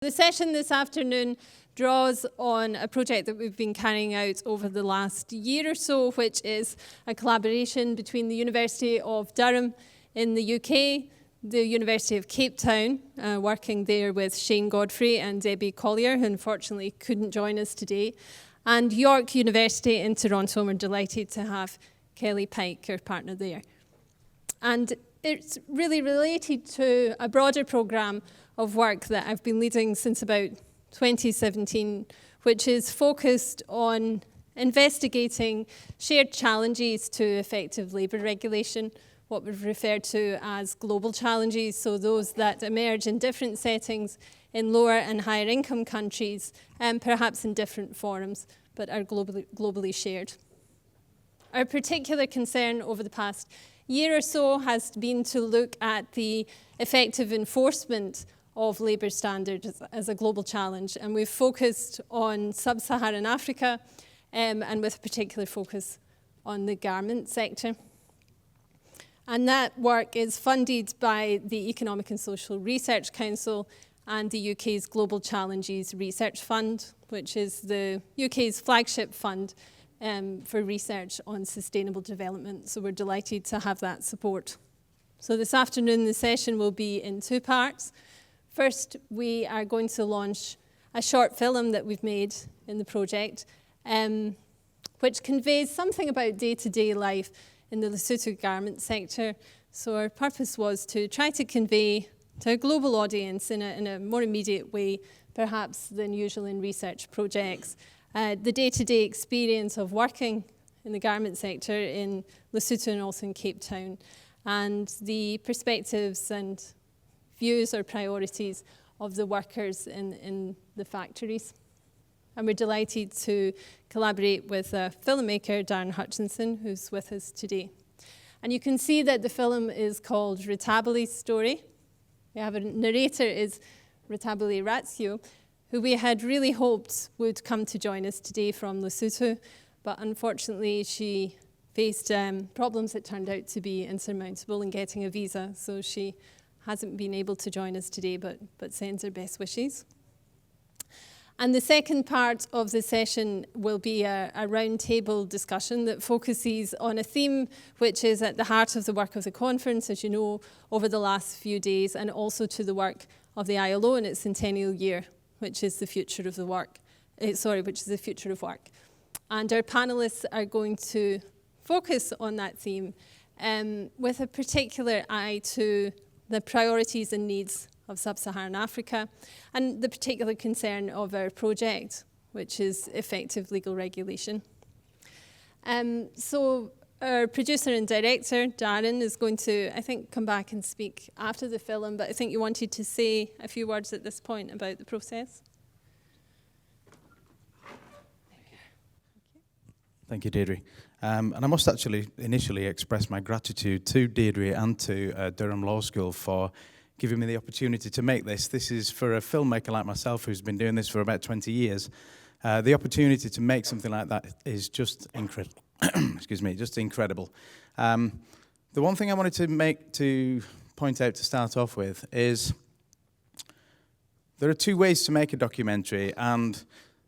The session this afternoon draws on a project that we've been carrying out over the last year or so, which is a collaboration between the University of Durham in the UK, the University of Cape Town, working there with Shane Godfrey and Debbie Collier, who unfortunately couldn't join us today, and York University in Toronto. We're delighted to have Kelly Pike, our partner there. And it's really related to a broader programme of work that I've been leading since about 2017, which is focused on investigating shared challenges to effective labour regulation, what we've referred to as global challenges, so those that emerge in different settings in lower and higher income countries, and perhaps in different forums, but are globally shared. Our particular concern over the past year or so has been to look at the effective enforcement of labour standards as a global challenge, and we've focused on sub-Saharan Africa and with a particular focus on the garment sector. And that work is funded by the Economic and Social Research Council and the UK's Global Challenges Research Fund, which is the UK's flagship fund for research on sustainable development. So we're delighted to have that support. So this afternoon, the session will be in two parts. First, we are going to launch a short film that we've made in the project, which conveys something about day-to-day life in the Lesotho garment sector. So our purpose was to try to convey to a global audience in a more immediate way, perhaps than usual in research projects, the day-to-day experience of working in the garment sector in Lesotho and also in Cape Town, and the perspectives and views or priorities of the workers in the factories. And we're delighted to collaborate with a filmmaker, Darren Hutchinson, who's with us today. And you can see that the film is called Rethabile's story. We have a narrator is Rethabile Ratio, who we had really hoped would come to join us today from Lesotho, but unfortunately she faced problems that turned out to be insurmountable in getting a visa, so she hasn't been able to join us today, but sends her best wishes. And the second part of the session will be a roundtable discussion that focuses on a theme which is at the heart of the work of the conference, as you know, over the last few days, and also to the work of the ILO in its centennial year, which is the future of the work. Which is the future of work. And our panellists are going to focus on that theme with a particular eye to the priorities and needs of sub-Saharan Africa, and the particular concern of our project, which is effective legal regulation. So our producer and director, Darren, is going to, I think, come back and speak after the film, but I think you wanted to say a few words at this point about the process. Thank you, Deirdre. And I must actually initially express my gratitude to Deirdre and to Durham Law School for giving me the opportunity to make this. This is for a filmmaker like myself who's been doing this for about 20 years. The opportunity to make something like that is just incredible. Excuse me, just incredible. The one thing I wanted to point out to start off with is there are two ways to make a documentary, and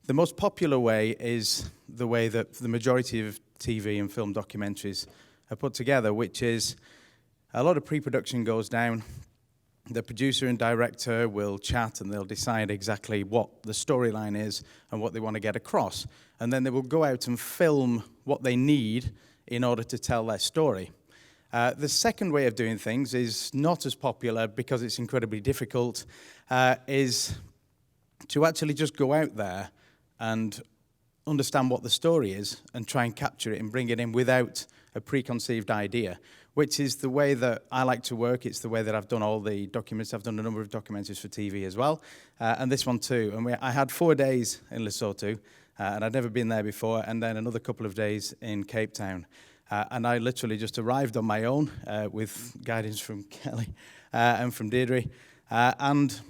the most popular way is the way that the majority of TV and film documentaries are put together, which is a lot of pre-production goes down. The producer and director will chat and they'll decide exactly what the storyline is and what they want to get across. And then they will go out and film what they need in order to tell their story. The second way of doing things is not as popular because it's incredibly difficult, is to actually just go out there and understand what the story is and try and capture it and bring it in without a preconceived idea, which is the way that I like to work. It's the way that I've done all the documents. I've done a number of documentaries for TV as well, and this one too. And I had 4 days in Lesotho, and I'd never been there before, and then another couple of days in Cape Town. And I literally just arrived on my own with guidance from Kelly and from Deirdre, and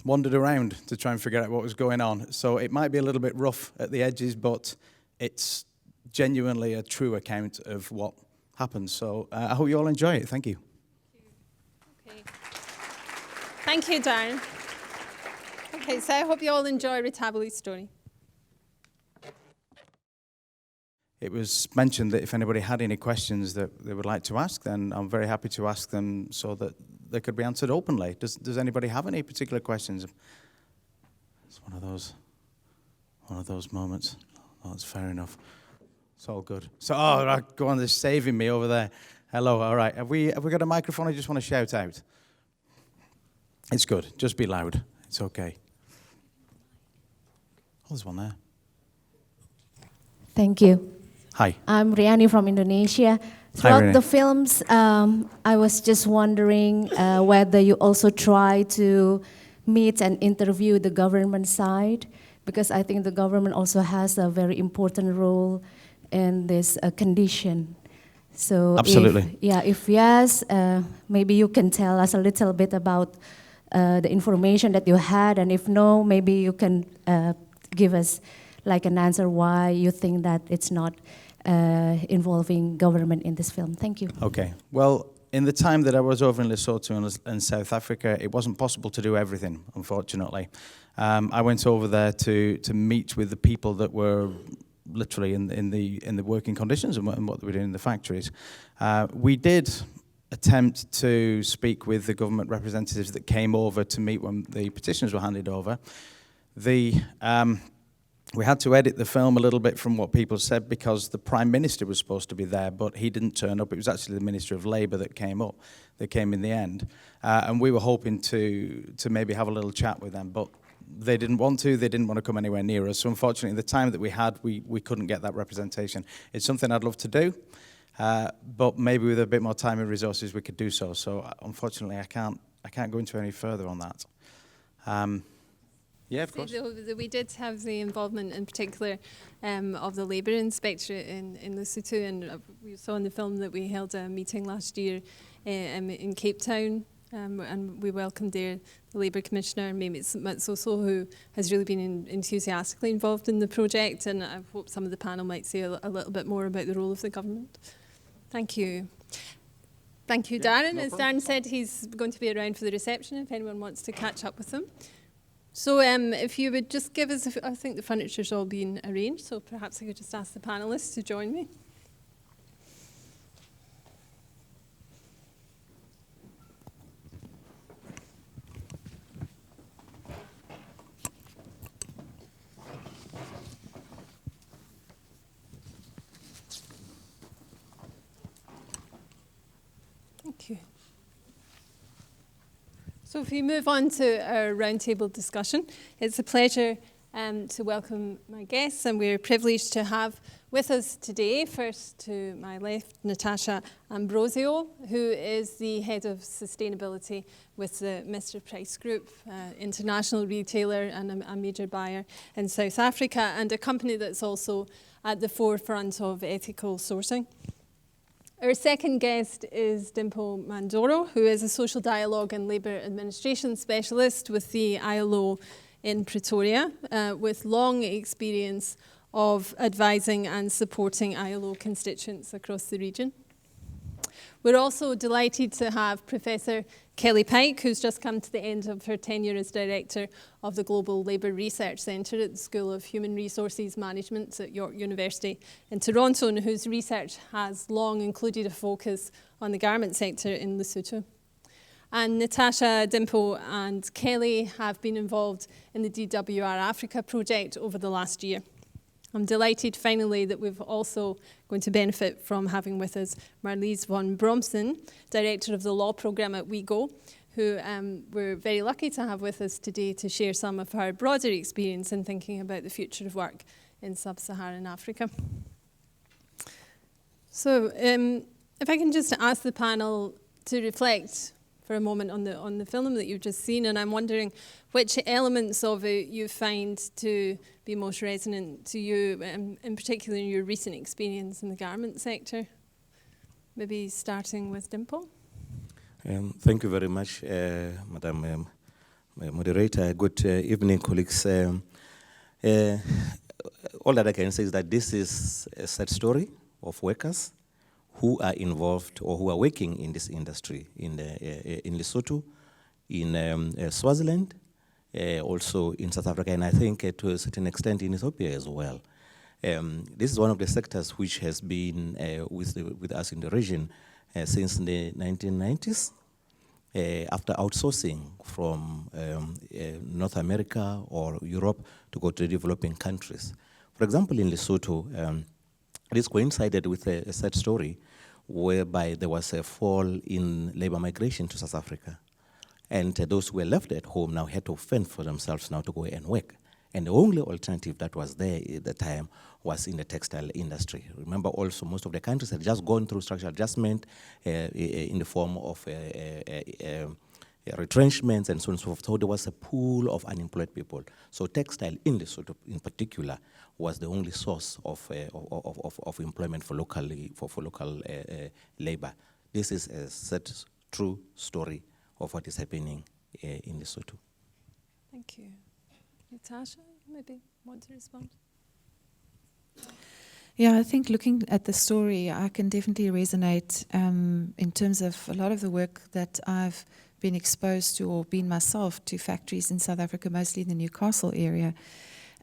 wandered around to try and figure out what was going on. So it might be a little bit rough at the edges, but it's genuinely a true account of what happened. So I hope you all enjoy it. Thank you. Okay. Thank you, Darren. Okay, so I hope you all enjoy Rethabile's story. It was mentioned that if anybody had any questions that they would like to ask, then I'm very happy to ask them so that they could be answered openly. Does anybody have any particular questions? It's one of those moments. Oh, that's fair enough. It's all good. So, right, go on, they're saving me over there. Hello, all right. Have we got a microphone? I just want to shout out. It's good. Just be loud. It's okay. Oh, there's one there. Thank you. Hi. I'm Riani from Indonesia. Throughout the films, I was just wondering whether you also try to meet and interview the government side, because I think the government also has a very important role in this condition. So absolutely. If yes, maybe you can tell us a little bit about the information that you had, and if no, maybe you can give us like an answer why you think that it's not involving government in this film. Thank you. Okay. Well, in the time that I was over in Lesotho and South Africa, it wasn't possible to do everything, unfortunately. I went over there to meet with the people that were literally in the working conditions and what they were doing in the factories. We did attempt to speak with the government representatives that came over to meet when the petitions were handed over. We had to edit the film a little bit from what people said because the Prime Minister was supposed to be there, but he didn't turn up. It was actually the Minister of Labour that came in the end. And we were hoping to maybe have a little chat with them, but they didn't want to. They didn't want to come anywhere near us. So unfortunately, the time that we had, we couldn't get that representation. It's something I'd love to do, but maybe with a bit more time and resources, we could do so. So unfortunately, I can't go into any further on that. Yeah, of course. We did have the involvement, in particular, of the Labour Inspectorate in Lesotho, and we saw in the film that we held a meeting last year in Cape Town, and we welcomed there the Labour Commissioner, Marlese Von who has really been enthusiastically involved in the project, and I hope some of the panel might say a little bit more about the role of the government. Thank you. Thank you, Darren. No As problem. Darren said, he's going to be around for the reception if anyone wants to catch up with him. So if you would just give us, I think the furniture's all been arranged, so perhaps I could just ask the panellists to join me. Thank you. So if we move on to our roundtable discussion, it's a pleasure to welcome my guests, and we're privileged to have with us today, first to my left, Natasja Ambrosio, who is the Head of Sustainability with the Mr. Price Group, international retailer and a major buyer in South Africa, and a company that's also at the forefront of ethical sourcing. Our second guest is Limpho Mandoro, who is a social dialogue and labour administration specialist with the ILO in Pretoria, with long experience of advising and supporting ILO constituents across the region. We're also delighted to have Professor Kelly Pike, who's just come to the end of her tenure as Director of the Global Labour Research Centre at the School of Human Resources Management at York University in Toronto, and whose research has long included a focus on the garment sector in Lesotho. And Natasja, Limpho and Kelly have been involved in the DWR Africa project over the last year. I'm delighted, finally, that we've also going to benefit from having with us Marlese Von Broembsen, Director of the Law Programme at WIEGO, who we're very lucky to have with us today to share some of her broader experience in thinking about the future of work in sub-Saharan Africa. So if I can just ask the panel to reflect for a moment on the film that you've just seen, and I'm wondering which elements of it you find to be most resonant to you, in particular in your recent experience in the garment sector. Maybe starting with Limpho. Thank you very much, Madam Moderator. Good evening, colleagues. All that I can say is that this is a sad story of workers who are involved or who are working in this industry in Lesotho, in Swaziland, also in South Africa, and I think to a certain extent in Ethiopia as well. This is one of the sectors which has been with us in the region since the 1990s, after outsourcing from North America or Europe to go to the developing countries. For example, in Lesotho, this coincided with a sad story whereby there was a fall in labor migration to South Africa. And those who were left at home now had to fend for themselves now to go and work. And the only alternative that was there at the time was in the textile industry. Remember also most of the countries had just gone through structural adjustment in the form of retrenchments and so on and so forth. So there was a pool of unemployed people. So textile in Lesotho in particular was the only source of employment for local labor. This is a sad, true story of what is happening in Lesotho. Thank you. Natasja, maybe want to respond? Yeah, I think looking at the story, I can definitely resonate in terms of a lot of the work that I've been exposed to or been myself to factories in South Africa, mostly in the Newcastle area.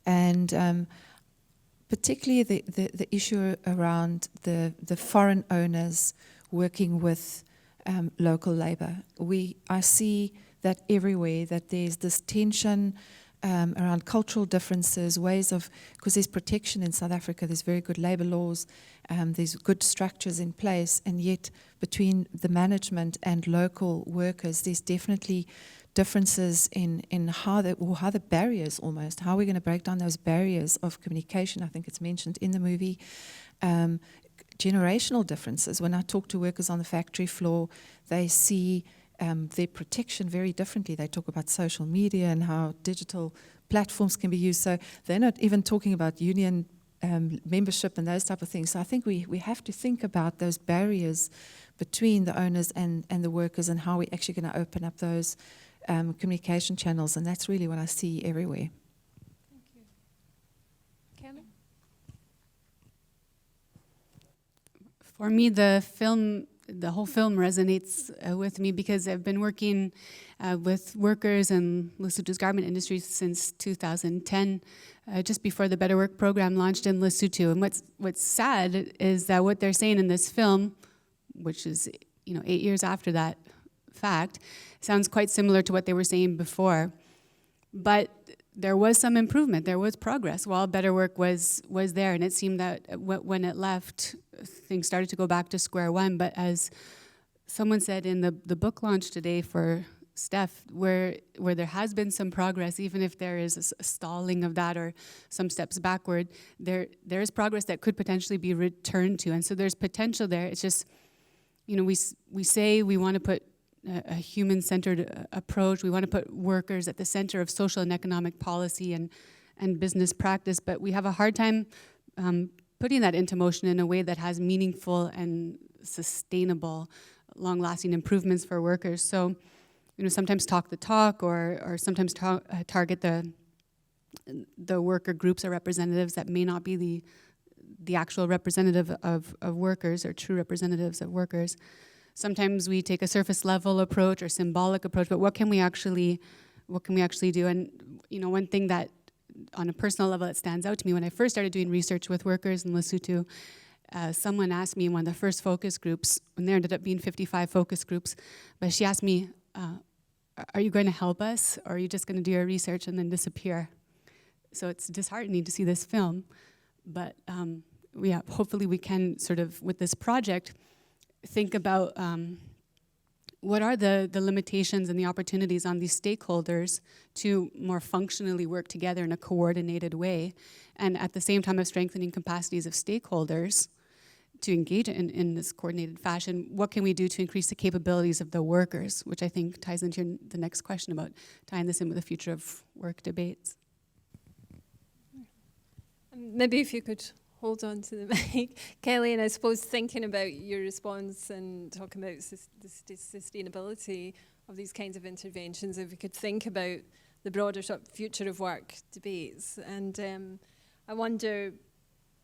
And particularly the issue around the foreign owners working with local labor. I see that everywhere, that there's this tension around cultural differences, ways of, because there's protection in South Africa, there's very good labor laws, there's good structures in place, and yet between the management and local workers, there's definitely differences in how the barriers almost, how we're going to break down those barriers of communication. I think it's mentioned in the movie. Generational differences. When I talk to workers on the factory floor, they see their protection very differently. They talk about social media and how digital platforms can be used. So they're not even talking about union membership and those type of things. So I think we have to think about those barriers between the owners and the workers and how we're actually going to open up those communication channels. And that's really what I see everywhere. Thank you. Kelly? For me, the whole film resonates with me because I've been working with workers in Lesotho's garment industry since 2010, just before the Better Work program launched in Lesotho. And what's sad is that what they're saying in this film, which is 8 years after that fact, sounds quite similar to what they were saying before. But there was some improvement, there was progress while Better Work was there, and it seemed that when it left, things started to go back to square one. But as someone said in the book launch today for Steph, where there has been some progress, even if there is a stalling of that or some steps backward, there is progress that could potentially be returned to. And so there's potential there. It's just, we say we want to put a human-centered approach. We want to put workers at the center of social and economic policy and business practice, but we have a hard time putting that into motion in a way that has meaningful and sustainable, long-lasting improvements for workers. So, sometimes talk the talk, or sometimes target the worker groups or representatives that may not be the actual representative of workers or true representatives of workers. Sometimes we take a surface level approach or symbolic approach, but what can we actually do? And one thing that on a personal level that stands out to me, when I first started doing research with workers in Lesotho, someone asked me in one of the first focus groups, and there ended up being 55 focus groups, but she asked me, are you going to help us, or are you just going to do your research and then disappear? So it's disheartening to see this film, but hopefully we can sort of, with this project, think about what are the limitations and the opportunities on these stakeholders to more functionally work together in a coordinated way, and at the same time of strengthening capacities of stakeholders to engage in this coordinated fashion. What can we do to increase the capabilities of the workers, which I think ties into the next question about tying this in with the future of work debates. Maybe if you could hold on to the mic, Kelly, and I suppose thinking about your response and talking about the sustainability of these kinds of interventions, if we could think about the broader sort of future of work debates. And I wonder,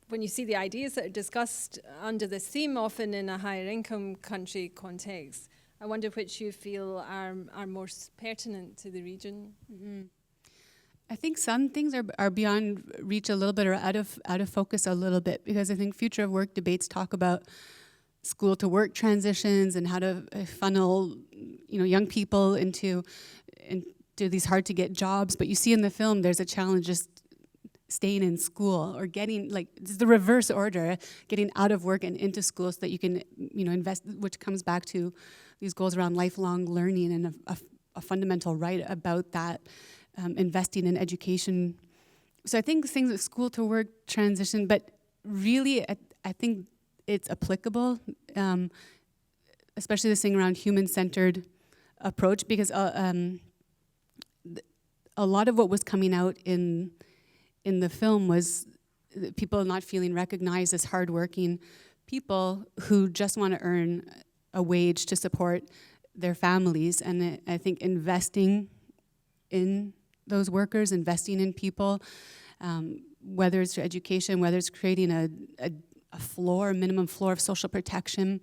when you see the ideas that are discussed under this theme, often in a higher income country context, I wonder which you feel are most pertinent to the region. Mm-hmm. I think some things are beyond reach a little bit, or out of focus a little bit, because I think future of work debates talk about school to work transitions and how to funnel, young people into these hard to get jobs. But you see in the film, there's a challenge just staying in school, or getting, it's the reverse order, getting out of work and into school so that you can, invest, which comes back to these goals around lifelong learning and a fundamental right about that, investing in education. So I think things like school to work transition, but really I think it's applicable, especially this thing around human-centered approach, because a lot of what was coming out in the film was people not feeling recognized as hardworking people who just want to earn a wage to support their families. And I think investing in those workers, investing in people, whether it's through education, whether it's creating a minimum floor of social protection,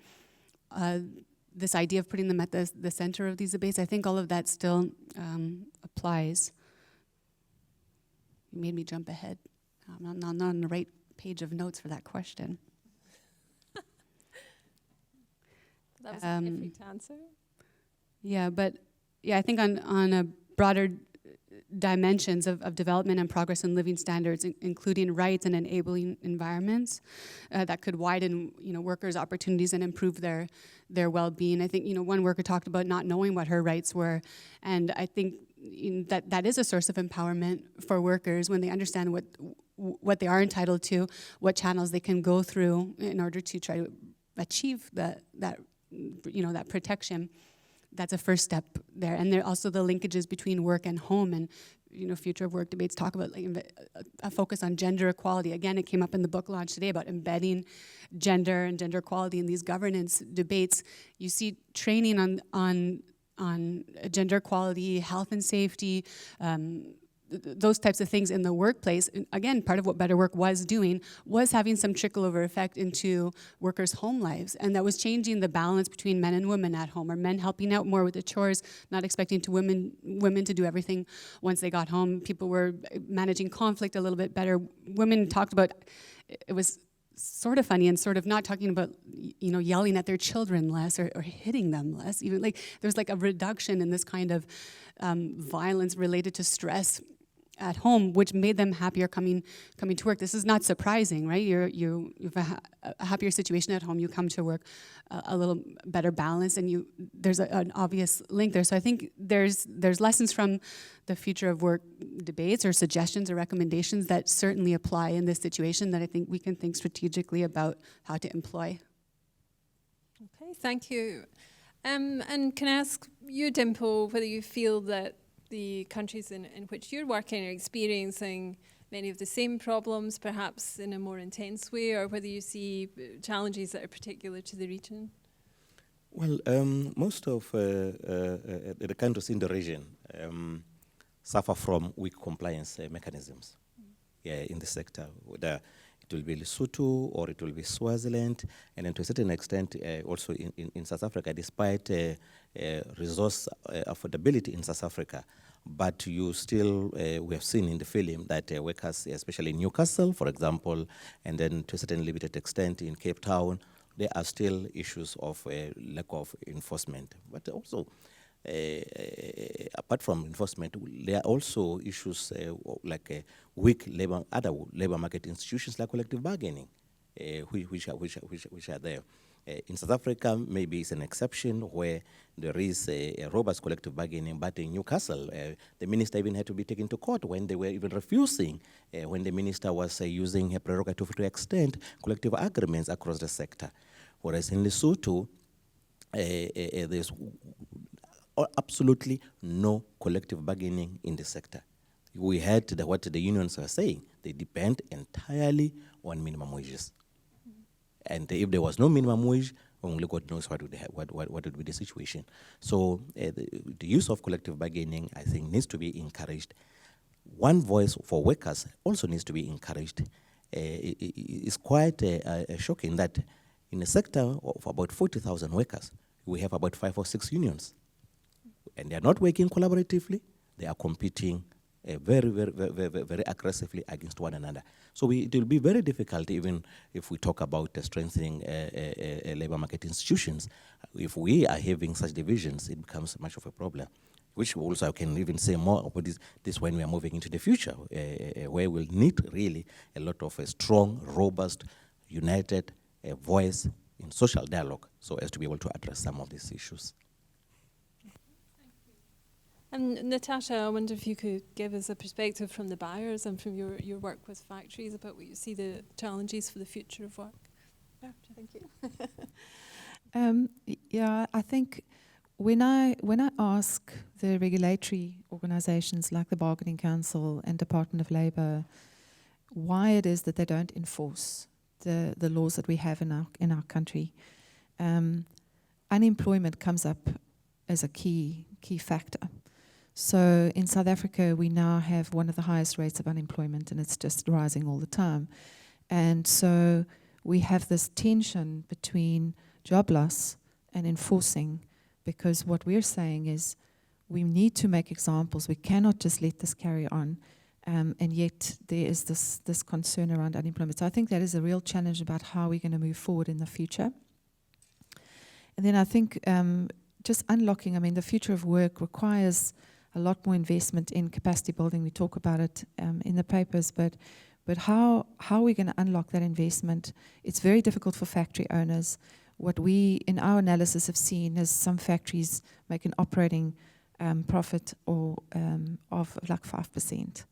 this idea of putting them at the center of these debates, I think all of that still applies. You made me jump ahead. I'm not on the right page of notes for that question. That was a perfect answer. Yeah, but I think on a broader dimensions of development and progress in living standards, including rights and enabling environments that could widen, workers' opportunities and improve their well-being. I think, one worker talked about not knowing what her rights were, and I think that is a source of empowerment for workers when they understand what they are entitled to, what channels they can go through in order to try to achieve that protection. That's a first step there. And there are also the linkages between work and home, and future of work debates talk about a focus on gender equality. Again, it came up in the book launch today about embedding gender and gender equality in these governance debates. You see training on gender equality, health and safety, those types of things in the workplace. And again, part of what Better Work was doing was having some trickle-over effect into workers' home lives, and that was changing the balance between men and women at home, or men helping out more with the chores, not expecting women to do everything once they got home. People were managing conflict a little bit better. Women talked about, it was sort of funny and sort of not talking about, yelling at their children less or hitting them less. Even there's a reduction in this kind of violence related to stress at home, which made them happier coming to work. This is not surprising, right? You have a happier situation at home. You come to work a little better balanced, and there's an obvious link there. So I think there's lessons from the future of work debates, or suggestions or recommendations that certainly apply in this situation that I think we can think strategically about how to employ. Okay, thank you. And can I ask you, Dimple, whether you feel that the countries in which you're working are experiencing many of the same problems, perhaps in a more intense way, or whether you see challenges that are particular to the region? Well, most of the countries in the region suffer from weak compliance mechanisms in the sector. Whether it will be Lesotho or it will be Swaziland, and then to a certain extent also in South Africa, despite resource affordability in South Africa. But you still, we have seen in the film that workers, especially in Newcastle, for example, and then to a certain limited extent in Cape Town, there are still issues of lack of enforcement. But also, apart from enforcement, there are also issues like weak other labor market institutions like collective bargaining, which are there. In South Africa, maybe it's an exception where there is a robust collective bargaining, but in Newcastle, the minister even had to be taken to court when they were even refusing, when the minister was using her prerogative to extend collective agreements across the sector. Whereas in Lesotho, there's absolutely no collective bargaining in the sector. We heard what the unions are saying. They depend entirely on minimum wages. And if there was no minimum wage, only God knows what would be the situation. So the use of collective bargaining, I think, needs to be encouraged. One voice for workers also needs to be encouraged. It's quite shocking that in a sector of about 40,000 workers, we have about 5 or 6 unions. And they are not working collaboratively, they are competing very aggressively against one another. So it will be very difficult, even if we talk about strengthening labor market institutions. If we are having such divisions, it becomes much of a problem, which also I can even say more about this when we are moving into the future, where we'll need really a lot of a strong, robust, united voice in social dialogue so as to be able to address some of these issues. And Natasja, I wonder if you could give us a perspective from the buyers and from your work with factories about what you see the challenges for the future of work. Yeah, thank you. Yeah, I think when I ask the regulatory organizations like the Bargaining Council and Department of Labour why it is that they don't enforce the laws that we have in our country, unemployment comes up as a key factor. So in South Africa, we now have one of the highest rates of unemployment, and it's just rising all the time. And so we have this tension between job loss and enforcing, because what we're saying is we need to make examples. We cannot just let this carry on. And yet there is this concern around unemployment. So I think that is a real challenge about how we're going to move forward in the future. And then I think just unlocking, I mean, the future of work requires a lot more investment in capacity building. We talk about it in the papers, but how are we going to unlock that investment? It's very difficult for factory owners. What we, in our analysis, have seen is some factories make an operating profit of like 5%.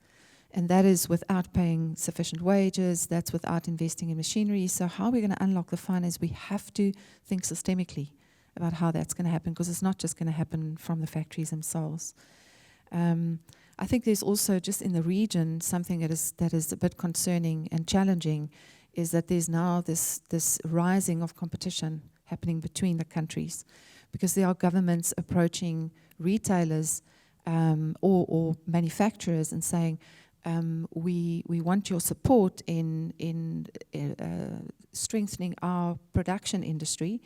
And that is without paying sufficient wages, that's without investing in machinery. So how are we going to unlock the finance? We have to think systemically about how that's going to happen, because it's not just going to happen from the factories themselves. I think there's also just in the region something that is a bit concerning and challenging, is that there's now this rising of competition happening between the countries, because there are governments approaching retailers or manufacturers and saying, we want your support in strengthening our production industry,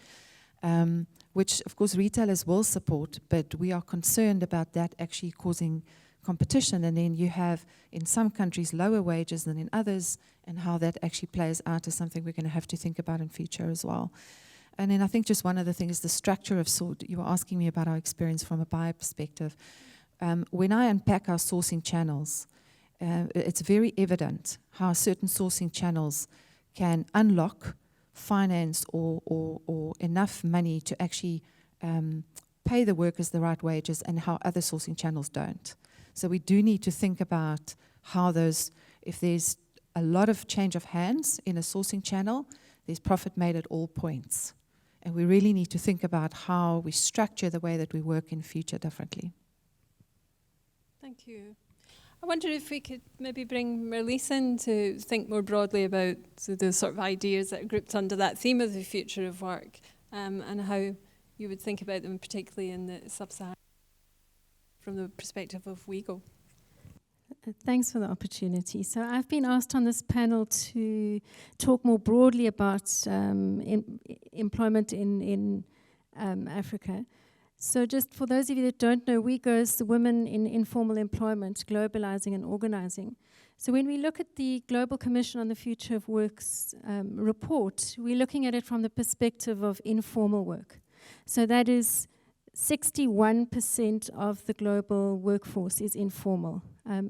which of course retailers will support, but we are concerned about that actually causing competition. And then you have in some countries lower wages than in others, and how that actually plays out is something we're going to have to think about in future as well. And then I think just one other thing is the structure of you were asking me about our experience from a buyer perspective. When I unpack our sourcing channels, it's very evident how certain sourcing channels can unlock finance or enough money to actually pay the workers the right wages, and how other sourcing channels don't. So we do need to think about how if there's a lot of change of hands in a sourcing channel, there's profit made at all points. And we really need to think about how we structure the way that we work in future differently. Thank you. I wonder if we could maybe bring Marlese in to think more broadly about the sort of ideas that are grouped under that theme of the future of work, and how you would think about them, particularly in the sub-Saharan, from the perspective of WIEGO. Thanks for the opportunity. So I've been asked on this panel to talk more broadly about employment in Africa. So just for those of you that don't know, WIEGO is the Women in Informal Employment, Globalizing and Organizing. So when we look at the Global Commission on the Future of Work's report, we're looking at it from the perspective of informal work. So that is 61% of the global workforce is informal,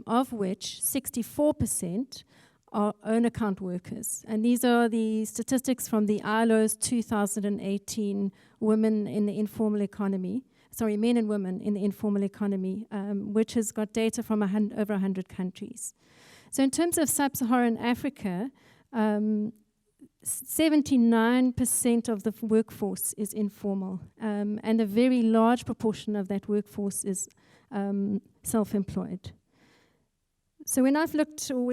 of which 64% are own account workers. And these are the statistics from the ILO's 2018 Women in the Informal Economy, men and women in the informal economy, which has got data from over 100 countries. So in terms of sub-Saharan Africa, 79% of the workforce is informal, and a very large proportion of that workforce is self-employed. So when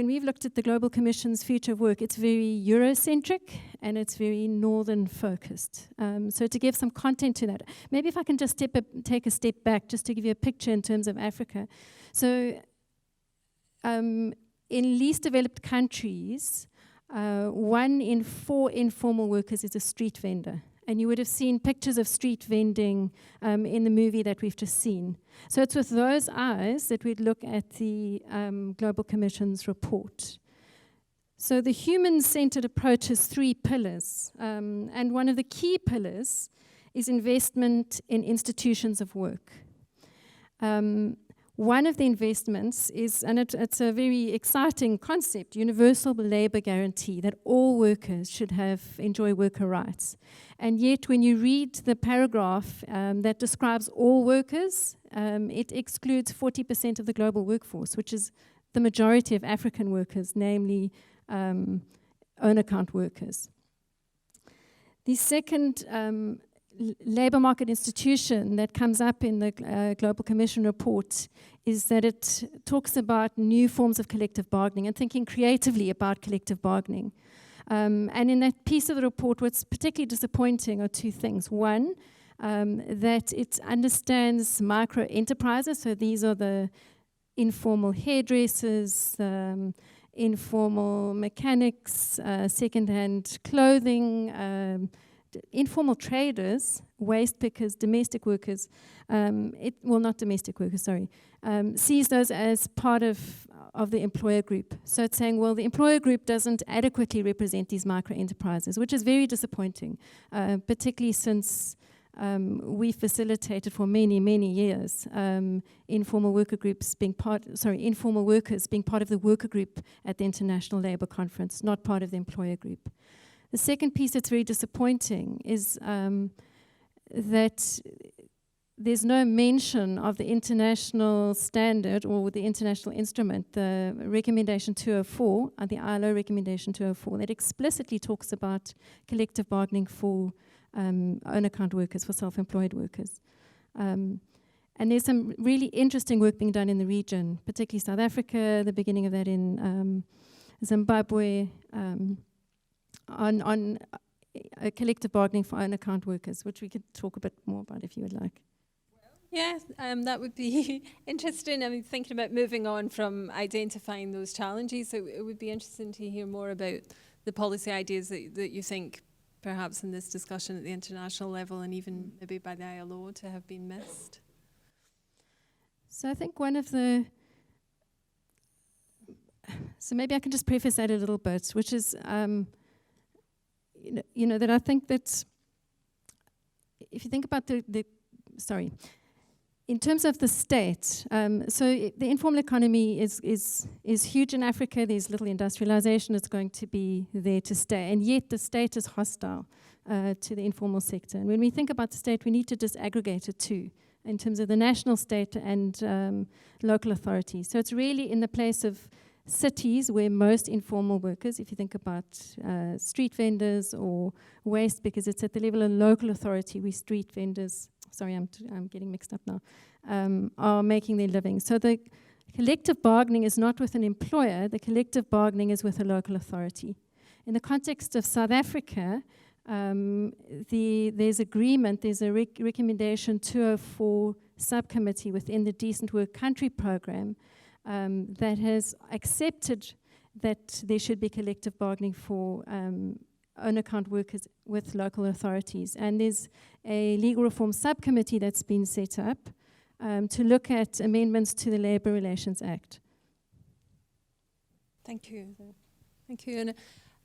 we've looked at the Global Commission's Future of Work, it's very Eurocentric and it's very northern focused. So to give some content to that, maybe if I can just take a step back just to give you a picture in terms of Africa. So in least developed countries, 1 in 4 informal workers is a street vendor. And you would have seen pictures of street vending in the movie that we've just seen. So it's with those eyes that we'd look at the Global Commission's report. So the human-centered approach has 3 pillars. And one of the key pillars is investment in institutions of work. One of the investments is, and it's a very exciting concept, universal labor guarantee, that all workers should enjoy worker rights. And yet when you read the paragraph that describes all workers, it excludes 40% of the global workforce, which is the majority of African workers, namely own account workers. The second labor market institution that comes up in the Global Commission report is that it talks about new forms of collective bargaining and thinking creatively about collective bargaining. And in that piece of the report, what's particularly disappointing are 2 things. One, that it understands micro enterprises, so these are the informal hairdressers, informal mechanics, second-hand clothing, informal traders, waste pickers, domestic workers, not domestic workers, sorry, sees those as part of the employer group. So it's saying, well, the employer group doesn't adequately represent these micro enterprises, which is very disappointing, particularly since we facilitated for many, many years informal workers being part of the worker group at the International Labour Conference, not part of the employer group. The second piece that's very disappointing is that there's no mention of the international standard or the international instrument, the Recommendation 204, the ILO Recommendation 204, that explicitly talks about collective bargaining for own account workers, for self-employed workers. And there's some really interesting work being done in the region, particularly South Africa, the beginning of that in Zimbabwe, on collective bargaining for own account workers, which we could talk a bit more about if you would like. Yeah, that would be interesting. I mean, thinking about moving on from identifying those challenges, it would be interesting to hear more about the policy ideas that you think perhaps in this discussion at the international level and even maybe by the ILO to have been missed. So I think one of the... So maybe I can just preface that a little bit, which is... that I think that if you think about in terms of the state, so the informal economy is huge in Africa. There's little industrialization. It's going to be there to stay. And yet the state is hostile to the informal sector. And when we think about the state, we need to disaggregate it too, in terms of the national state and local authorities. So it's really in the place of cities where most informal workers, if you think about street vendors or waste, because it's at the level of local authority where street vendors, sorry, I'm getting mixed up now, are making their living. So the collective bargaining is not with an employer, the collective bargaining is with a local authority. In the context of South Africa, there's agreement, there's a recommendation 204 subcommittee within the Decent Work Country program that has accepted that there should be collective bargaining for own account workers with local authorities. And there's a legal reform subcommittee that's been set up to look at amendments to the Labour Relations Act. Thank you. Thank you.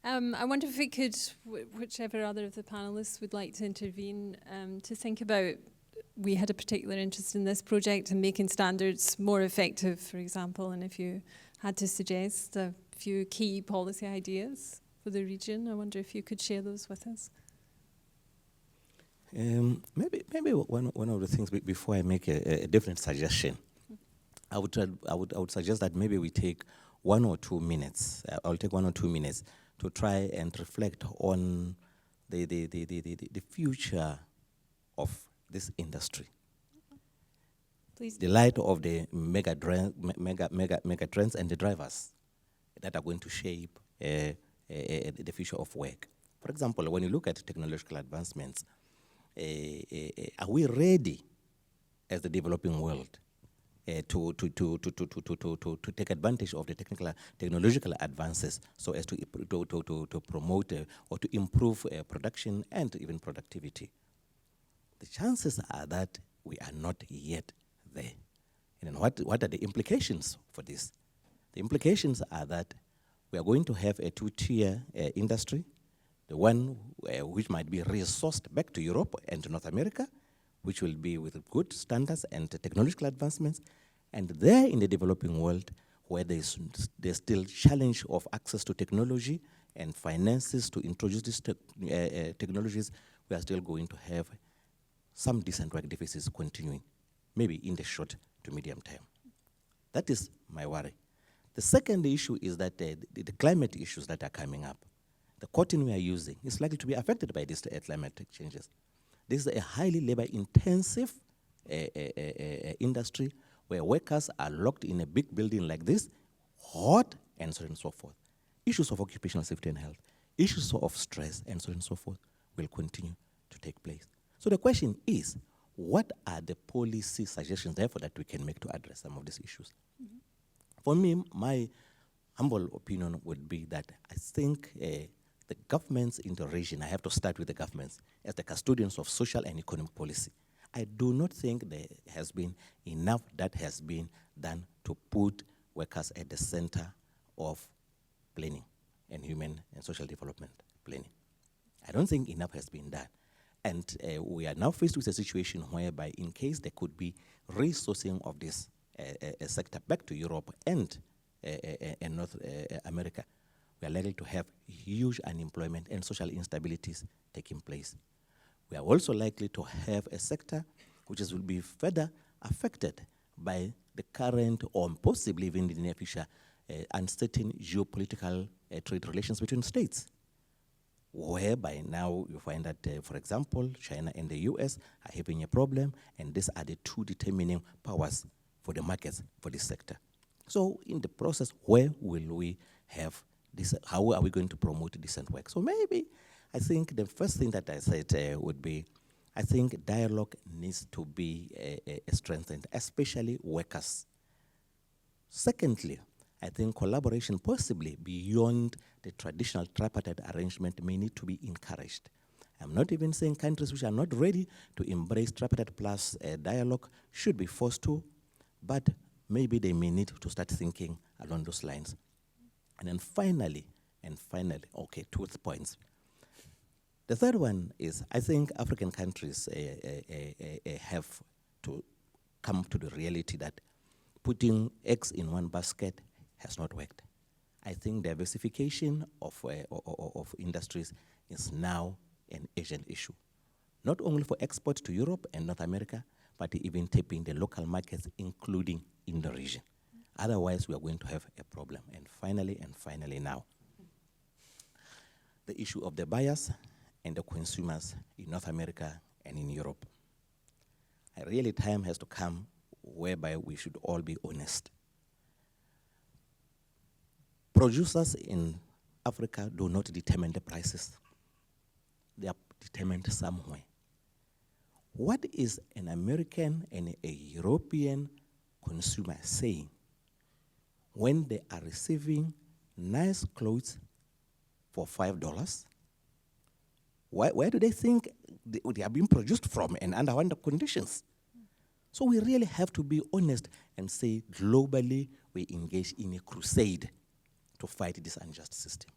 And I wonder if we could, whichever other of the panellists would like to intervene, to think about, we had a particular interest in this project and making standards more effective, for example, and if you had to suggest a few key policy ideas for the region, I wonder if you could share those with us. Maybe one of the things before I make a different suggestion, I would suggest that maybe we take 1 or 2 minutes. I'll take 1 or 2 minutes to try and reflect on the future of this industry. Please. The light of the mega trends and the drivers that are going to shape the future of work. For example, when you look at technological advancements, are we ready as the developing world to take advantage of the technological advances so as to promote or to improve production and even productivity. The chances are that we are not yet there. And what are the implications for this? The implications are that we are going to have a two-tier industry, the one which might be resourced back to Europe and to North America, which will be with good standards and technological advancements, and there in the developing world, where there's still challenge of access to technology and finances to introduce these technologies, we are still going to have some decent work deficits continuing, maybe in the short to medium term. That is my worry. The second issue is that the climate issues that are coming up. The cotton we are using is likely to be affected by these climate changes. This is a highly labor-intensive industry where workers are locked in a big building like this, hot, and so on and so forth. Issues of occupational safety and health, issues of stress, and so on and so forth will continue to take place. So the question is, what are the policy suggestions, therefore, that we can make to address some of these issues? Mm-hmm. For me, my humble opinion would be that I think the governments in the region, I have to start with the governments, as the custodians of social and economic policy. I do not think there has been enough that has been done to put workers at the center of planning and human and social development planning. I don't think enough has been done. And we are now faced with a situation whereby in case there could be resourcing of this sector back to Europe and North America, we are likely to have huge unemployment and social instabilities taking place. We are also likely to have a sector which will be further affected by the current or possibly even in the near future uncertain geopolitical trade relations between states, whereby now you find that, for example, China and the US are having a problem, and these are the two determining powers for the markets for this sector. So in the process, where will we have this? How are we going to promote decent work? So maybe I think the first thing that I said would be, I think dialogue needs to be strengthened, especially workers. Secondly, I think collaboration possibly beyond the traditional tripartite arrangement may need to be encouraged. I'm not even saying countries which are not ready to embrace tripartite plus dialogue should be forced to, but maybe they may need to start thinking along those lines. And then finally, okay, 2 points. The third one is, I think African countries have to come to the reality that putting eggs in one basket has not worked. I think diversification of industries is now an Asian issue, not only for export to Europe and North America, but even tapping the local markets, including in the region. Otherwise, we are going to have a problem. And finally now, the issue of the buyers and the consumers in North America and in Europe. Really, time has to come whereby we should all be honest. Producers in Africa do not determine the prices. They are determined somewhere. What is an American and a European consumer saying when they are receiving nice clothes for $5? Where do they think they are being produced from and under what conditions? So we really have to be honest and say globally we engage in a crusade to fight this unjust system.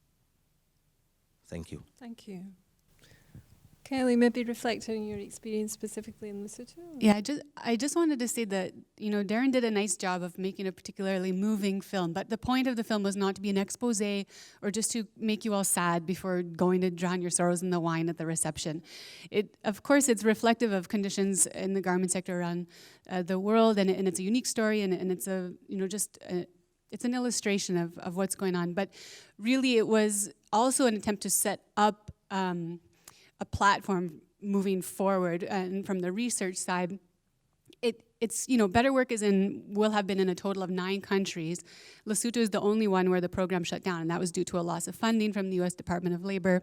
Thank you. Thank you. Kelly, maybe reflect on your experience specifically in Lesotho. Yeah, I just wanted to say that, Darren did a nice job of making a particularly moving film, but the point of the film was not to be an expose or just to make you all sad before going to drown your sorrows in the wine at the reception. Of course, it's reflective of conditions in the garment sector around the world, and it's a unique story, and it's it's an illustration of what's going on. But really, it was also an attempt to set up a platform moving forward, and from the research side, it's Better Work will have been in a total of 9 countries. Lesotho is the only one where the program shut down, and that was due to a loss of funding from the U.S. Department of Labor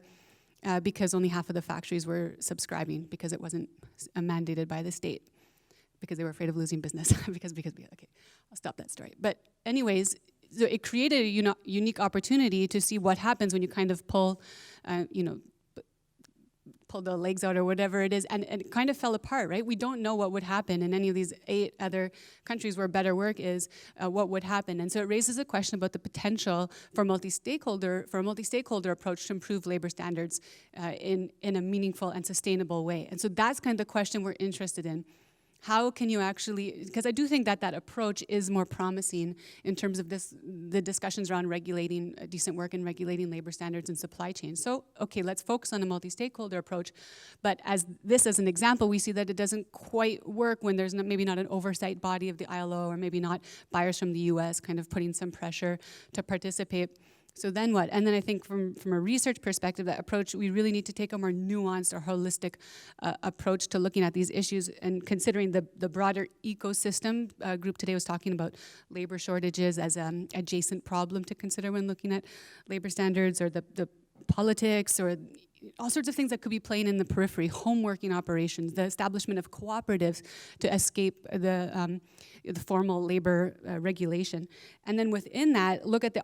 because only half of the factories were subscribing because it wasn't mandated by the state. because they were afraid of losing business. Okay, I'll stop that story. But anyways, so it created a unique opportunity to see what happens when you kind of pull the legs out or whatever it is, and it kind of fell apart, right? We don't know what would happen in any of these 8 other countries where better work is, what would happen. And so it raises a question about the potential for a multi-stakeholder approach to improve labor standards in a meaningful and sustainable way. And so that's kind of the question we're interested in. How can you actually, because I do think that that approach is more promising in terms of the discussions around regulating decent work and regulating labor standards and supply chains. So, okay, let's focus on a multi-stakeholder approach. But as an example, we see that it doesn't quite work when there's maybe not an oversight body of the ILO, or maybe not buyers from the US kind of putting some pressure to participate. So then what? And then I think from a research perspective, that approach, we really need to take a more nuanced or holistic approach to looking at these issues and considering the broader ecosystem. Group today was talking about labor shortages as an adjacent problem to consider when looking at labor standards, or the politics, or all sorts of things that could be playing in the periphery, homeworking operations, the establishment of cooperatives to escape the formal labor regulation. And then within that, look at the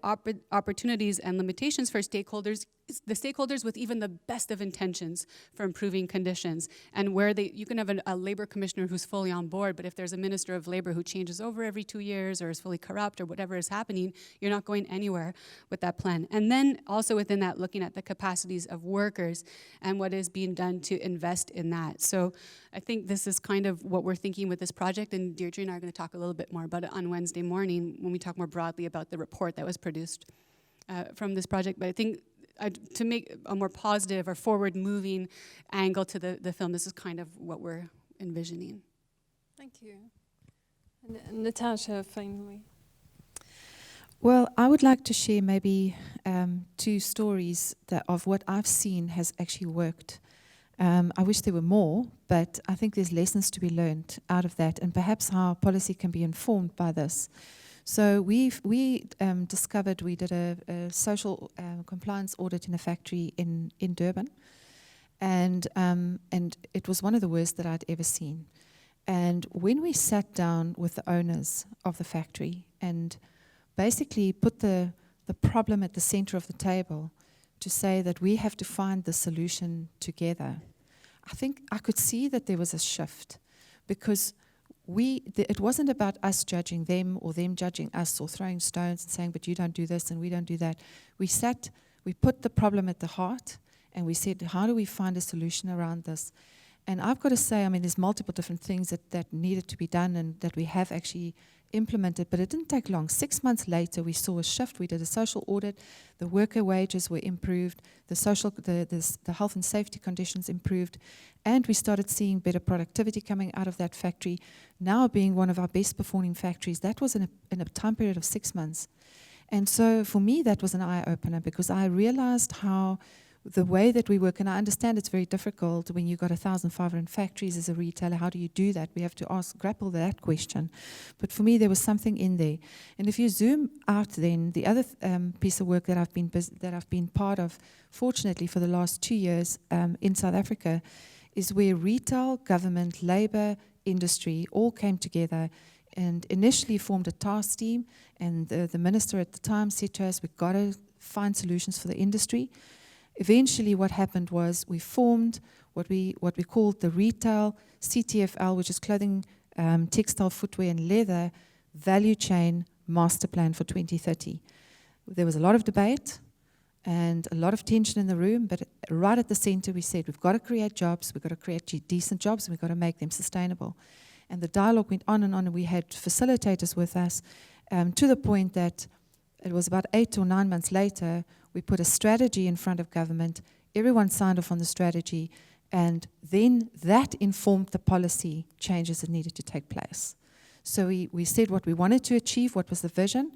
opportunities and limitations for stakeholders, the stakeholders with even the best of intentions for improving conditions, and where you can have a labor commissioner who's fully on board, but if there's a minister of labor who changes over every 2 years or is fully corrupt or whatever is happening, you're not going anywhere with that plan. And then also within that, looking at the capacities of workers and what is being done to invest in that. So I think this is kind of what we're thinking with this project, and Deirdre and I are going to talk a little bit more about it on Wednesday morning when we talk more broadly about the report that was produced from this project. But I think to make a more positive or forward-moving angle to the film, this is kind of what we're envisioning. Thank you. And Natasja, finally. Well, I would like to share maybe 2 stories of what I've seen has actually worked. I wish there were more, but I think there's lessons to be learned out of that, and perhaps how policy can be informed by this. So we discovered, we did a social compliance audit in a factory in Durban, and it was one of the worst that I'd ever seen. And when we sat down with the owners of the factory and basically put the problem at the center of the table to say that we have to find the solution together, I think I could see that there was a shift, because it wasn't about us judging them or them judging us or throwing stones and saying, but you don't do this and we don't do that. We put the problem at the heart, and we said, how do we find a solution around this? And I've got to say, I mean, there's multiple different things that needed to be done and that we have actually implemented, but it didn't take long. 6 months later, we saw a shift. We did a social audit. The worker wages were improved. The health and safety conditions improved, and we started seeing better productivity coming out of that factory. Now being one of our best performing factories, that was in a time period of 6 months. And so for me, that was an eye opener, because I realized how the way that we work, and I understand it's very difficult when you've got 1,500 factories as a retailer. How do you do that? We have to grapple that question. But for me, there was something in there. And if you zoom out, then the other piece of work that I've been part of, fortunately for the last 2 years in South Africa, is where retail, government, labor, industry all came together and initially formed a task team. And the minister at the time said to us, we've got to find solutions for the industry. Eventually what happened was we formed what we called the Retail CTFL, which is Clothing, Textile, Footwear and Leather Value Chain Master Plan for 2030. There was a lot of debate and a lot of tension in the room, but right at the center we said, we've got to create jobs, we've got to create decent jobs, and we've got to make them sustainable. And the dialogue went on, and we had facilitators with us to the point that it was about 8 or 9 months later, we put a strategy in front of government, everyone signed off on the strategy, and then that informed the policy changes that needed to take place. So we said what we wanted to achieve, what was the vision.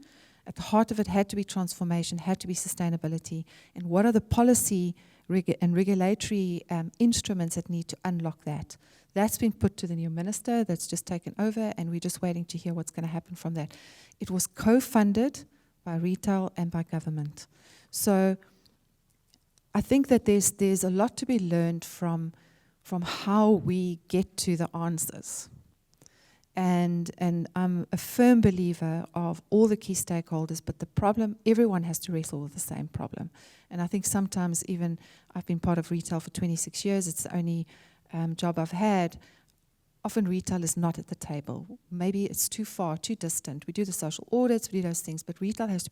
At the heart of it had to be transformation, had to be sustainability, and what are the policy and regulatory instruments that need to unlock that. That's been put to the new minister that's just taken over, and we're just waiting to hear what's going to happen from that. It was co-funded by retail and by government. So I think that there's a lot to be learned from how we get to the answers. And I'm a firm believer of all the key stakeholders, but the problem, everyone has to wrestle with the same problem. And I think sometimes even, I've been part of retail for 26 years, it's the only job I've had. Often retail is not at the table. Maybe it's too far, too distant. We do the social audits, we do those things, but retail has to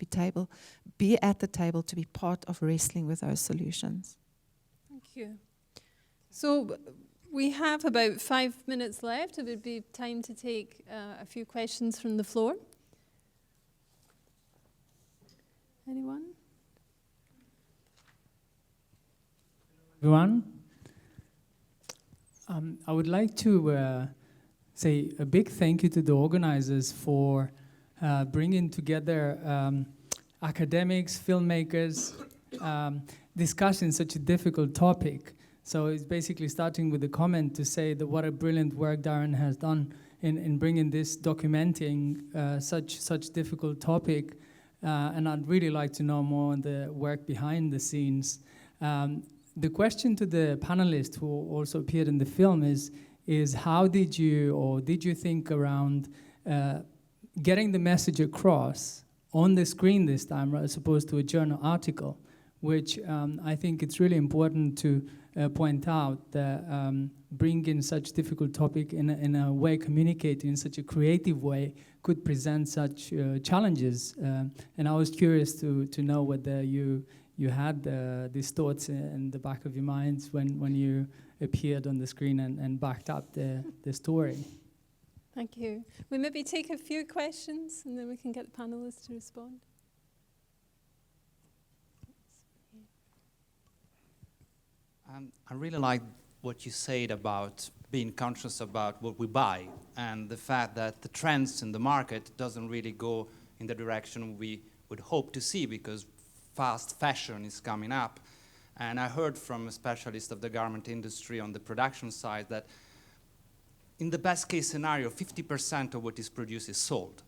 be at the table to be part of wrestling with those solutions. Thank you. So we have about 5 minutes left. It would be time to take a few questions from the floor. Anyone? Everyone, I would like to say a big thank you to the organizers for bringing together academics, filmmakers, discussing such a difficult topic. So it's basically starting with a comment to say that what a brilliant work Darren has done in bringing this, documenting such difficult topic. And I'd really like to know more on the work behind the scenes. The question to the panelists who also appeared in the film is how did you think around getting the message across on the screen this time as opposed to a journal article, which I think it's really important to point out that bringing such difficult topic in a way, communicating in such a creative way could present such challenges. And I was curious to know whether you had these thoughts in the back of your minds when you appeared on the screen and backed up the story. Thank you. We maybe take a few questions and then we can get the panelists to respond. I really like what you said about being conscious about what we buy and the fact that the trends in the market doesn't really go in the direction we would hope to see because fast fashion is coming up. And I heard from a specialist of the garment industry on the production side that in the best case scenario, 50% of what is produced is sold.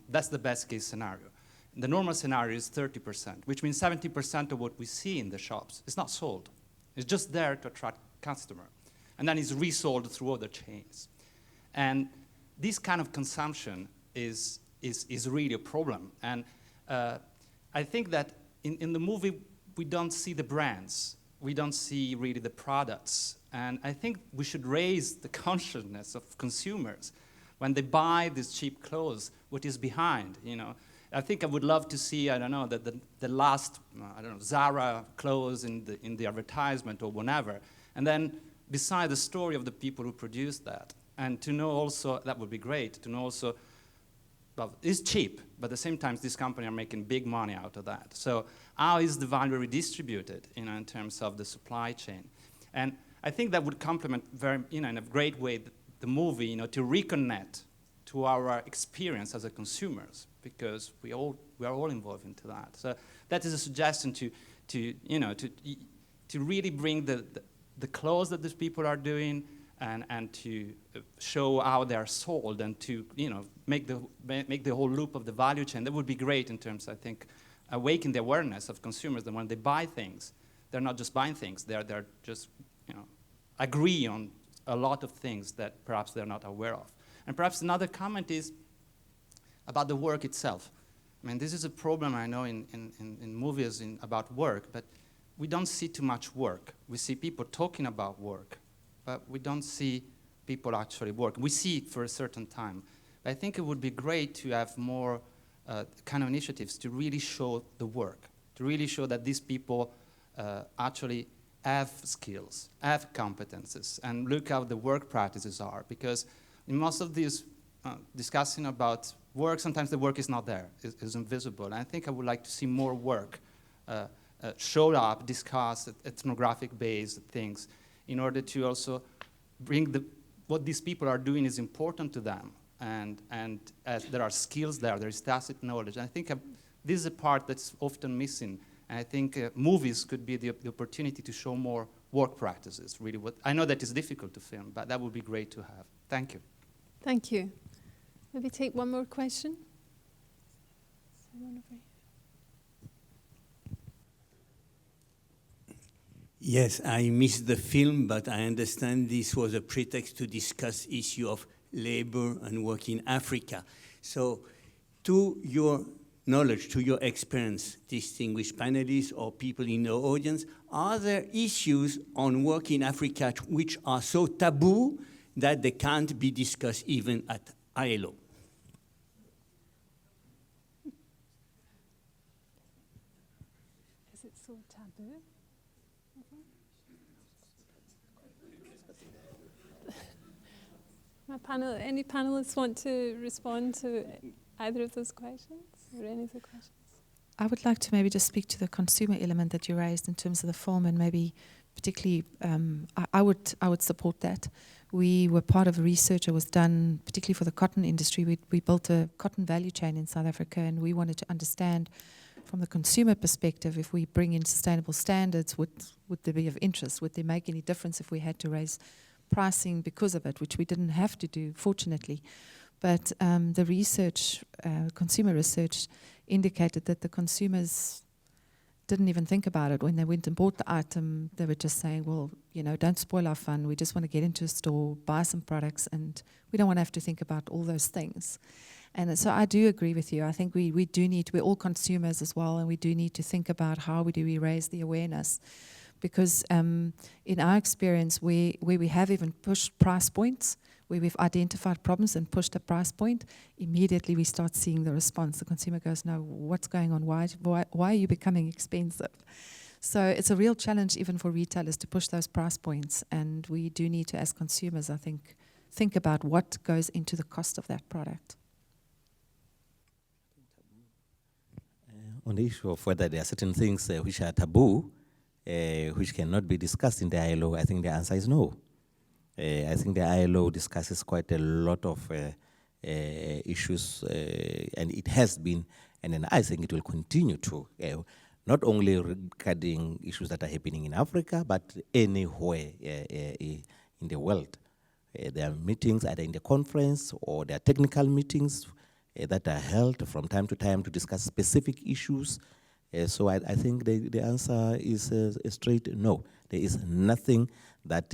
That's the best case scenario. The normal scenario is 30%, which means 70% of what we see in the shops is not sold. It's just there to attract customer. And then it's resold through other chains. And this kind of consumption is really a problem. And I think that in the movie, we don't see the brands. We don't see really the products. And I think we should raise the consciousness of consumers when they buy these cheap clothes, what is behind, you know. I think I would love to see, I don't know, the last, Zara clothes in the advertisement or whatever. And then beside the story of the people who produced that. And to know also, that would be great, to know also, well, it's cheap, but at the same time, these companies are making big money out of that. So how is the value redistributed, in terms of the supply chain? And I think that would complement in a great way the movie, to reconnect to our experience as a consumers, because we are all involved into that. So that is a suggestion to really bring the clothes that these people are doing and to show how they are sold and to make the whole loop of the value chain. That would be great in terms, I think, awaken the awareness of consumers that when they buy things, they're not just buying things, they're just agree on a lot of things that perhaps they're not aware of. And perhaps another comment is about the work itself. I mean, this is a problem I know in movies about work, but we don't see too much work. We see people talking about work, but we don't see people actually work. We see it for a certain time. But I think it would be great to have more kind of initiatives to really show the work, to really show that these people actually have skills, have competences, and look how the work practices are. Because in most of these discussing about work, sometimes the work is not there, it's invisible. And I think I would like to see more work showed up, discussed, ethnographic-based things, in order to also bring what these people are doing is important to them. And there are skills there is tacit knowledge. And I think this is a part that's often missing. And I think movies could be the opportunity to show more work practices, really. I know that it's difficult to film, but that would be great to have. Thank you. Thank you. Maybe take one more question. Yes, I missed the film, but I understand this was a pretext to discuss issue of labor and work in Africa. So to your knowledge, to your experience, distinguished panelists or people in the audience, are there issues on work in Africa which are so taboo that they can't be discussed even at ILO? Is it so taboo? Any panelists want to respond to either of those questions or any of the questions? I would like to maybe just speak to the consumer element that you raised in terms of the film, and maybe particularly, I would support that. We were part of a research that was done particularly for the cotton industry. We built a cotton value chain in South Africa, and we wanted to understand from the consumer perspective, if we bring in sustainable standards, would they be of interest? Would they make any difference if we had to raise pricing because of it, which we didn't have to do, fortunately. But the research, consumer research, indicated that the consumers didn't even think about it. When they went and bought the item, they were just saying, well, you know, don't spoil our fun. We just want to get into a store, buy some products, and we don't want to have to think about all those things. And so I do agree with you. I think we do need, we're all consumers as well, and we do need to think about how we raise the awareness. Because in our experience, where we have even pushed price points, where we've identified problems and pushed a price point, immediately we start seeing the response. The consumer goes, no, what's going on? Why are you becoming expensive? So it's a real challenge even for retailers to push those price points. And we do need to, as consumers, I think about what goes into the cost of that product. On the issue of whether there are certain things which are taboo, which cannot be discussed in the ILO, I think the answer is no. I think the ILO discusses quite a lot of issues, and it has been, and then I think it will continue to, not only regarding issues that are happening in Africa, but anywhere in the world. There are meetings either in the conference or there are technical meetings that are held from time to time to discuss specific issues. So I think the answer is a straight no. There is nothing that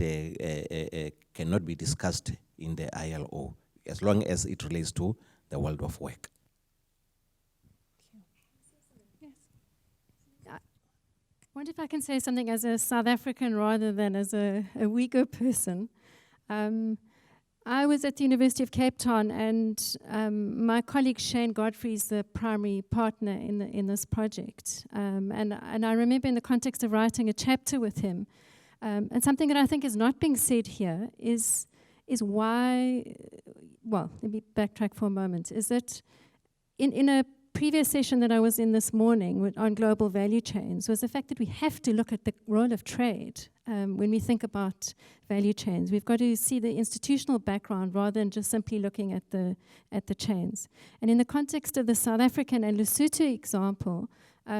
cannot be discussed in the ILO, as long as it relates to the world of work. Yes. I wonder if I can say something as a South African rather than as a WIEGO person. I was at the University of Cape Town, and my colleague Shane Godfrey is the primary partner in this project. And I remember in the context of writing a chapter with him, and something that I think is not being said here is why, well, let me backtrack for a moment, is that in a previous session that I was in this morning on global value chains was the fact that we have to look at the role of trade when we think about value chains. We've got to see the institutional background rather than just simply looking at the chains. And in the context of the South African and Lesotho example,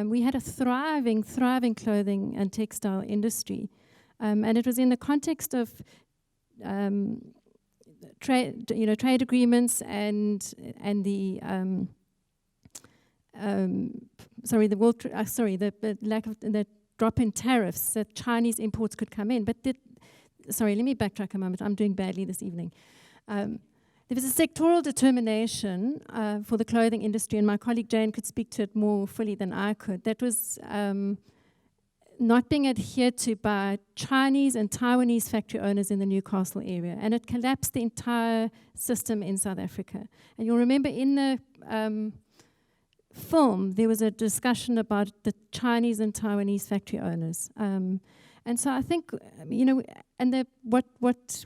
we had a thriving clothing and textile industry. And it was in the context of trade agreements and the the lack of the drop in tariffs that Chinese imports could come in. But let me backtrack a moment. I'm doing badly this evening. There was a sectoral determination for the clothing industry, and my colleague Jane could speak to it more fully than I could. That was not being adhered to by Chinese and Taiwanese factory owners in the Newcastle area, and it collapsed the entire system in South Africa. And you'll remember in the film, there was a discussion about the Chinese and Taiwanese factory owners. And so I think, and what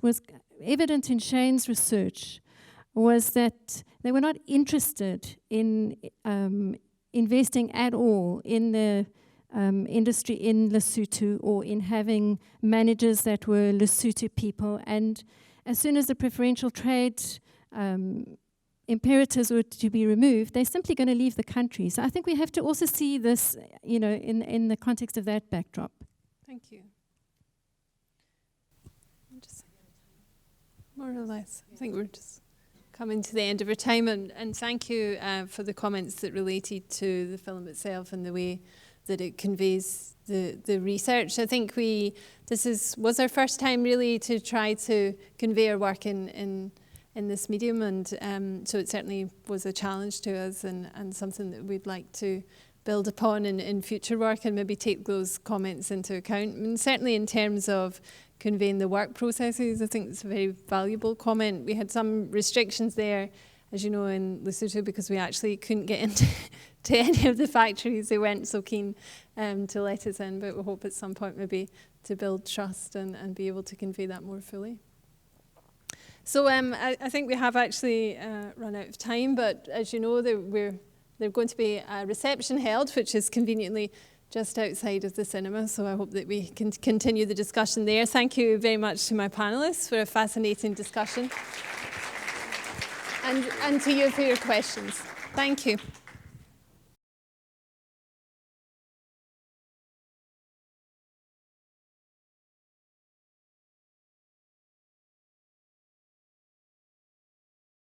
was evident in Shane's research was that they were not interested in investing at all in the industry in Lesotho or in having managers that were Lesotho people. And as soon as the preferential trade imperatives were to be removed, they're simply going to leave the country. So I think we have to also see this, in the context of that backdrop. Thank you. More or less. I think we're just coming to the end of our time, and thank you for the comments that related to the film itself and the way that it conveys the research. I think this was our first time really to try to convey our work in in this medium, and so it certainly was a challenge to us, and something that we'd like to build upon in future work, and maybe take those comments into account. And certainly in terms of conveying the work processes, I think it's a very valuable comment. We had some restrictions there, as you know, in Lesotho, because we actually couldn't get into to any of the factories. They weren't so keen to let us in, but we hope at some point maybe to build trust and be able to convey that more fully. So I think we have actually run out of time, but as you know, there's going to be a reception held, which is conveniently just outside of the cinema, so I hope that we can continue the discussion there. Thank you very much to my panellists for a fascinating discussion, and to you for your questions. Thank you.